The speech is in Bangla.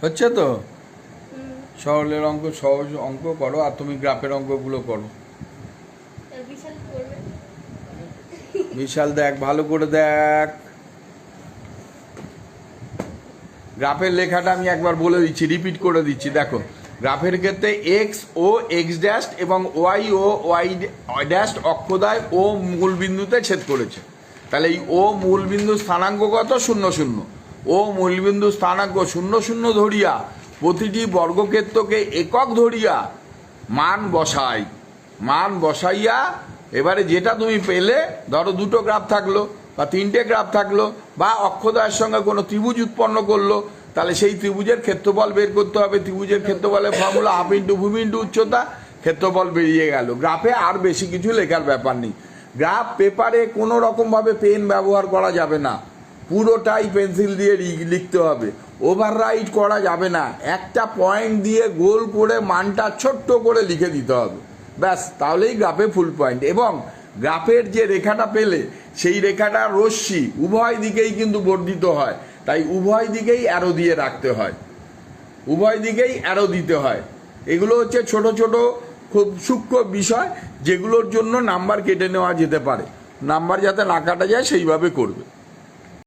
হচ্ছে তো? সরলের অঙ্ক সহজ অঙ্ক করো, আর তুমি গ্রাফের অঙ্কগুলো করো। বিশাল দেখ, ভালো করে দেখ। গ্রাফের লেখাটা আমি একবার বলে দিচ্ছি, রিপিট করে দিচ্ছি। দেখো, গ্রাফের ক্ষেত্রে এক্স ও এক্স ড্যাশ এবং ওয়াই ও ওয়াই ড্যাশ অক্ষদ্বয় ও মূল বিন্দুতে ছেদ করেছে। তাহলে এই ও মূল বিন্দু স্থানাঙ্ক কত? 0 0। ও মূলবিন্দু স্থানাঙ্ক 0 0 ধরিয়া প্রতিটি বর্গক্ষেত্রকে একক ধরিয়া মান বসাইয়া এবারে যেটা তুমি পেলে, ধরো দুটো গ্রাফ থাকলো বা তিনটে গ্রাফ থাকলো বা অক্ষদ্বয়ের সঙ্গে কোনো ত্রিভুজ উৎপন্ন করলো, তাহলে সেই ত্রিভুজের ক্ষেত্রফল বের করতে হবে। ত্রিভুজের ক্ষেত্রফলের ফর্মুলা হাফ ইন্টু ভূমি ইন্টু উচ্চতা, ক্ষেত্রফল বেরিয়ে গেল। গ্রাফে আর বেশি কিছু লেখার ব্যাপার নেই। গ্রাফ পেপারে কোনো রকমভাবে পেন ব্যবহার করা যাবে না, পুরোটাই পেন্সিল দিয়ে লিখতে হবে। ওভাররাইট করা যাবে না, একটা পয়েন্ট দিয়ে গোল করে মানটা ছোট্ট করে লিখে দিতে হবে, ব্যাস, তাহলেই গ্রাফে ফুল পয়েন্ট। এবং গ্রাফের যে রেখাটা পেলে সেই রেখাটা রশ্মি উভয় দিকেই কিন্তু বর্ধিত হয়, তাই উভয় দিকেই অ্যারো দিয়ে রাখতে হয়, উভয় দিকেই অ্যারো দিতে হয়। এগুলো হচ্ছে ছোট ছোট খুব সূক্ষ্ম বিষয়, যেগুলোর জন্য নাম্বার কেটে নেওয়া যেতে পারে। নাম্বার যাতে না কাটা যায় সেইভাবে করবে।